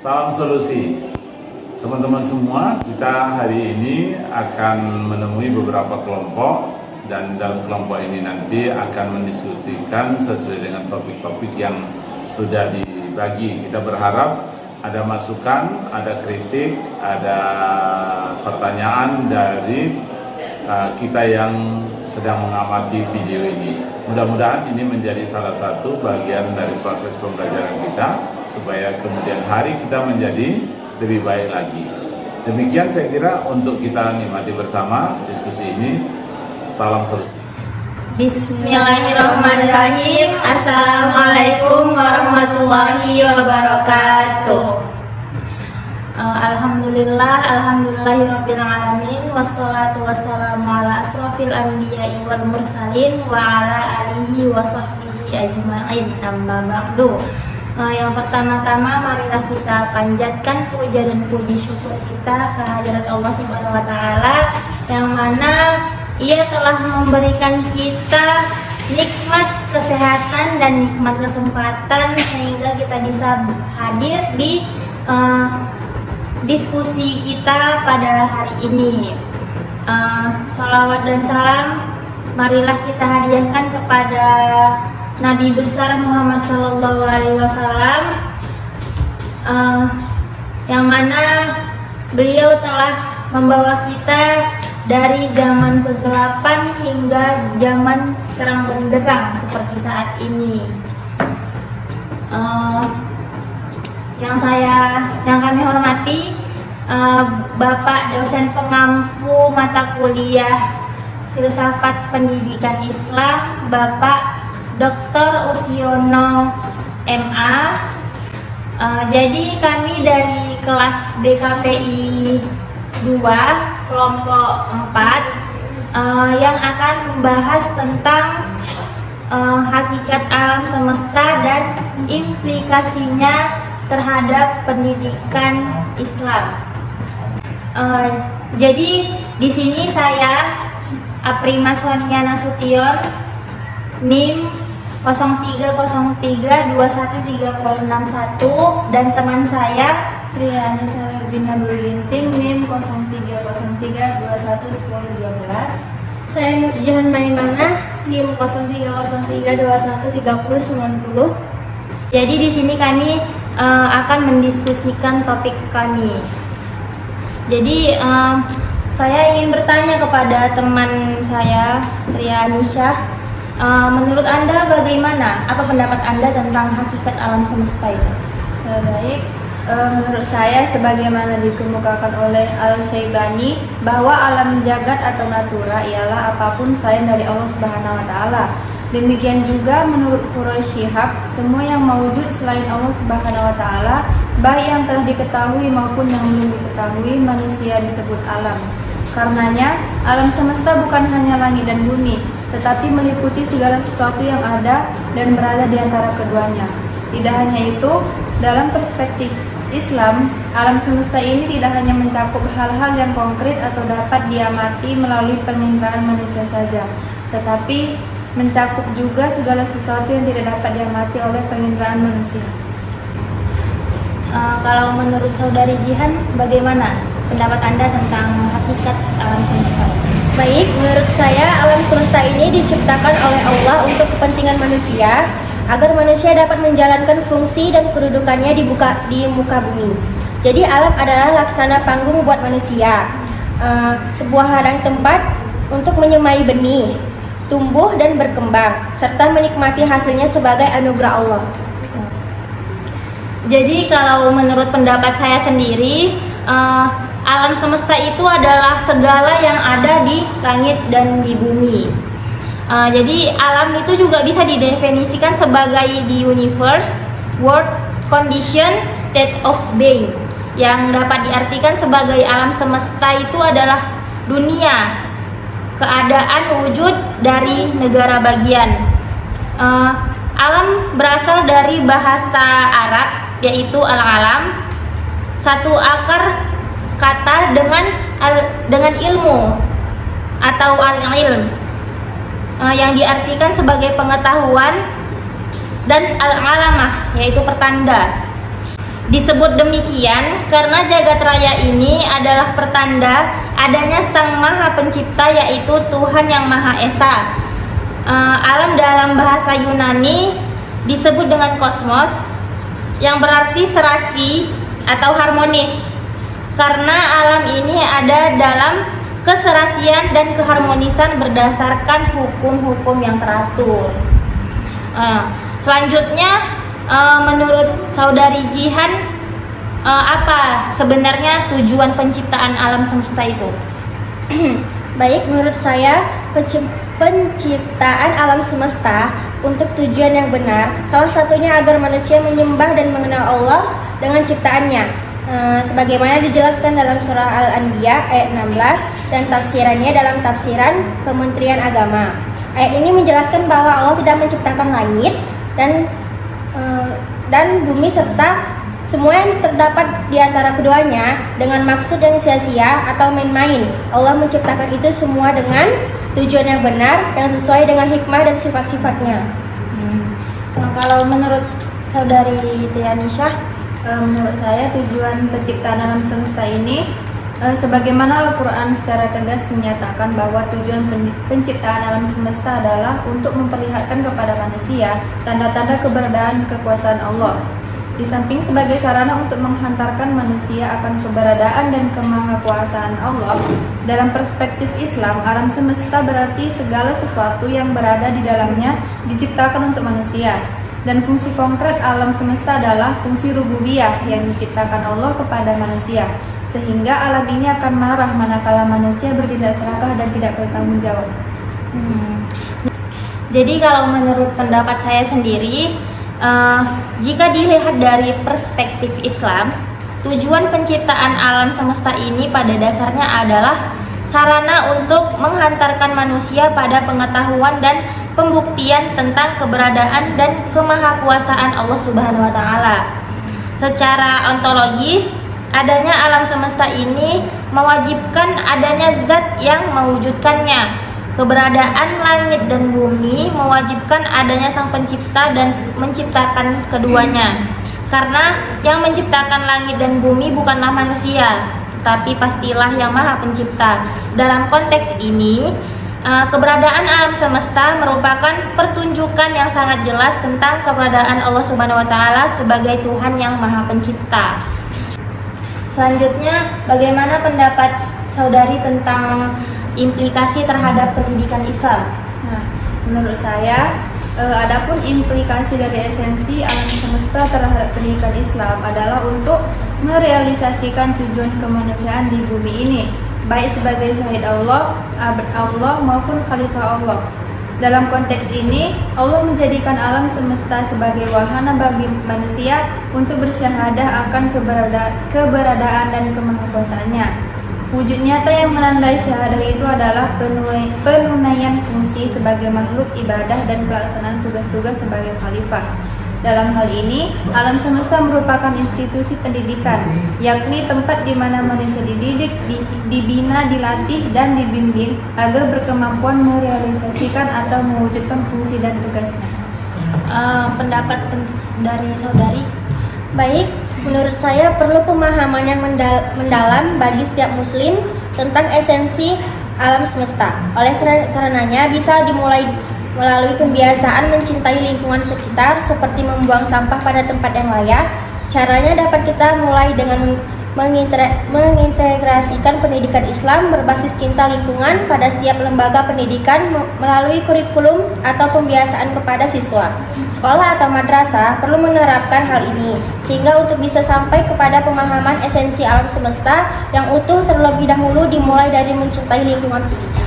Salam solusi. Teman-teman semua, kita hari ini akan menemui beberapa kelompok dan dalam kelompok ini nanti akan mendiskusikan sesuai dengan topik-topik yang sudah dibagi. Kita berharap ada masukan, ada kritik, ada pertanyaan dari kita yang sedang mengamati video ini. Mudah-mudahan ini menjadi salah satu bagian dari proses pembelajaran kita supaya kemudian hari kita menjadi lebih baik lagi. Demikian saya kira untuk kita nikmati bersama diskusi ini. Salam solusi. Bismillahirrahmanirrahim. Assalamualaikum warahmatullahi wabarakatuh. Alhamdulillahirabbil alamin, wassalatu wassalamu ala asrofil anbiya'i wal mursalin wa ala alihi wa sahbihi ajma'in, amma ba'du. Yang pertama-tama marilah kita panjatkan puja dan puji syukur kita kehadirat Allah Subhanahu wa taala yang mana Ia telah memberikan kita nikmat kesehatan dan nikmat kesempatan sehingga kita bisa hadir di diskusi kita pada hari ini. Salawat dan salam marilah kita hadiahkan kepada Nabi besar Muhammad SAW, yang mana beliau telah membawa kita dari zaman kegelapan hingga zaman terang benderang seperti saat ini. Yang kami hormati Bapak dosen pengampu mata kuliah Filsafat Pendidikan Islam, Bapak Dr. Usiono MA. Jadi kami dari kelas BKPI 2 kelompok 4 yang akan membahas tentang hakikat alam semesta dan implikasinya terhadap pendidikan Islam. Jadi di sini saya Aprima Sonia Nasution, NIM 0303213061, dan teman saya Triana Salabina Berlinting, NIM 0303211013. Saya Nurjahan Maimanah, NIM 0303213090. Jadi di sini kami akan mendiskusikan topik kami. Jadi saya ingin bertanya kepada teman saya Trianisha, menurut Anda bagaimana? Apa pendapat Anda tentang hakikat alam semesta itu? Baik, menurut saya sebagaimana dikemukakan oleh Al-Syaibani bahwa alam jagat atau natura ialah apapun selain dari Allah Subhanahu wa taala. Demikian juga menurut Quraisy Shihab, semua yang mewujud selain Allah Subhanahu wa taala, baik yang telah diketahui maupun yang belum diketahui, manusia disebut alam. Karenanya, alam semesta bukan hanya langit dan bumi, tetapi meliputi segala sesuatu yang ada dan berada di antara keduanya. Tidak hanya itu, dalam perspektif Islam, alam semesta ini tidak hanya mencakup hal-hal yang konkret atau dapat diamati melalui penglihatan manusia saja, tetapi mencakup juga segala sesuatu yang tidak dapat diamati oleh penglihatan manusia. Kalau menurut Saudari Jihan, bagaimana pendapat Anda tentang hakikat alam semesta? Baik, menurut saya alam semesta ini diciptakan oleh Allah untuk kepentingan manusia agar manusia dapat menjalankan fungsi dan kedudukannya di muka bumi. Jadi alam adalah laksana panggung buat manusia, sebuah ladang tempat untuk menyemai benih, tumbuh dan berkembang, serta menikmati hasilnya sebagai anugerah Allah. Jadi kalau menurut pendapat saya sendiri, alam semesta itu adalah segala yang ada di langit dan di bumi. Jadi alam itu juga bisa didefinisikan sebagai the universe, world, condition, state of being. Yang dapat diartikan sebagai alam semesta itu adalah dunia, keadaan wujud dari negara bagian. Alam berasal dari bahasa Arab, yaitu al-alam, satu akar kata dengan ilmu atau al-ilm, yang diartikan sebagai pengetahuan, dan al-alamah, yaitu pertanda. Disebut demikian karena jagat raya ini adalah pertanda adanya Sang Maha Pencipta, yaitu Tuhan yang Maha Esa. Alam dalam bahasa Yunani disebut dengan kosmos, yang berarti serasi atau harmonis, karena alam ini ada dalam keserasian dan keharmonisan berdasarkan hukum-hukum yang teratur. Selanjutnya, menurut Saudari Jihan, apa sebenarnya tujuan penciptaan alam semesta itu? Baik, menurut saya penciptaan alam semesta untuk tujuan yang benar, salah satunya agar manusia menyembah dan mengenal Allah dengan ciptaannya, sebagaimana dijelaskan dalam surah Al-Anbiya ayat 16 dan tafsirannya dalam tafsiran Kementerian Agama. Ayat ini menjelaskan bahwa Allah tidak menciptakan langit dan bumi serta semua yang terdapat di antara keduanya dengan maksud yang sia-sia atau main-main. Allah menciptakan itu semua dengan tujuan yang benar yang sesuai dengan hikmah dan sifat-sifatnya. Kalau menurut Saudari Tianisha, menurut saya tujuan penciptaan alam semesta ini sebagaimana Al-Quran secara tegas menyatakan bahwa tujuan penciptaan alam semesta adalah untuk memperlihatkan kepada manusia tanda-tanda keberadaan kekuasaan Allah. Di samping sebagai sarana untuk menghantarkan manusia akan keberadaan dan kemahakuasaan Allah, dalam perspektif Islam, alam semesta berarti segala sesuatu yang berada di dalamnya diciptakan untuk manusia. Dan fungsi konkret alam semesta adalah fungsi rububiyah yang diciptakan Allah kepada manusia, sehingga alam ini akan marah manakala manusia bertindak serakah dan tidak bertanggung jawab. Jadi kalau menurut pendapat saya sendiri, jika dilihat dari perspektif Islam, tujuan penciptaan alam semesta ini pada dasarnya adalah sarana untuk menghantarkan manusia pada pengetahuan dan pembuktian tentang keberadaan dan kemahakuasaan Allah Subhanahu wa Ta'ala. Secara ontologis, adanya alam semesta ini mewajibkan adanya zat yang mewujudkannya. Keberadaan langit dan bumi mewajibkan adanya Sang Pencipta dan menciptakan keduanya. Karena yang menciptakan langit dan bumi bukanlah manusia, tapi pastilah Yang Maha Pencipta. Dalam konteks ini, keberadaan alam semesta merupakan pertunjukan yang sangat jelas tentang keberadaan Allah Subhanahu wa Ta'ala sebagai Tuhan yang Maha Pencipta. Selanjutnya, bagaimana pendapat Saudari tentang implikasi terhadap pendidikan Islam? Nah, menurut saya, adapun implikasi dari esensi alam semesta terhadap pendidikan Islam adalah untuk merealisasikan tujuan kemanusiaan di bumi ini, baik sebagai syahid Allah, abd Allah maupun khalifah Allah. Dalam konteks ini, Allah menjadikan alam semesta sebagai wahana bagi manusia untuk bersyahadah akan keberadaan dan kemahakuasaannya. Wujud nyata yang menandai syahadah itu adalah penunaian fungsi sebagai makhluk ibadah dan pelaksanaan tugas-tugas sebagai khalifah. Dalam hal ini, alam semesta merupakan institusi pendidikan, yakni tempat di mana manusia dididik, dibina, dilatih, dan dibimbing agar berkemampuan merealisasikan atau mewujudkan fungsi dan tugasnya. Pendapat dari Saudari? Baik, menurut saya perlu pemahaman yang mendalam bagi setiap muslim tentang esensi alam semesta. Oleh karenanya bisa dimulai melalui pembiasaan mencintai lingkungan sekitar seperti membuang sampah pada tempat yang layak. Caranya dapat kita mulai dengan mengintegrasikan pendidikan Islam berbasis cinta lingkungan pada setiap lembaga pendidikan melalui kurikulum atau pembiasaan kepada siswa. Sekolah atau madrasah perlu menerapkan hal ini sehingga untuk bisa sampai kepada pemahaman esensi alam semesta yang utuh terlebih dahulu dimulai dari mencintai lingkungan sekitar.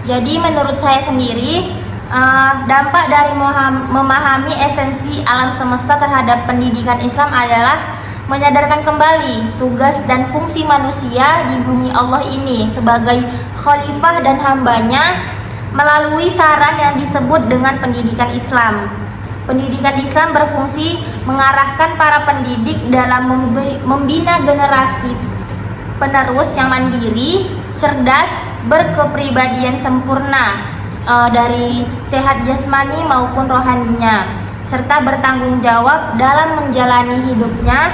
Jadi menurut saya sendiri, dampak dari memahami esensi alam semesta terhadap pendidikan Islam adalah menyadarkan kembali tugas dan fungsi manusia di bumi Allah ini sebagai khalifah dan hambanya melalui saran yang disebut dengan pendidikan Islam. Pendidikan Islam berfungsi mengarahkan para pendidik dalam membina generasi penerus yang mandiri, cerdas, berkepribadian sempurna, dari sehat jasmani maupun rohaninya. serta bertanggung jawab dalam menjalani hidupnya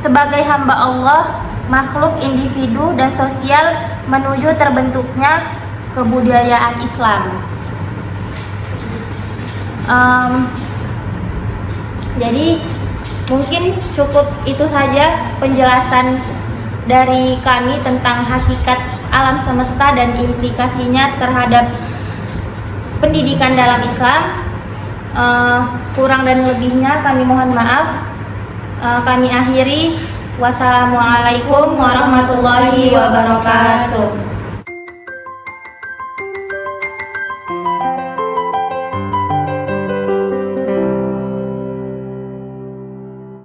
sebagai hamba Allah, makhluk, individu, dan sosial menuju terbentuknya kebudayaan Islam. Jadi mungkin cukup itu saja penjelasan dari kami tentang hakikat alam semesta dan implikasinya terhadap pendidikan dalam Islam. Kurang dan lebihnya kami mohon maaf. Kami akhiri. Wassalamualaikum warahmatullahi wabarakatuh.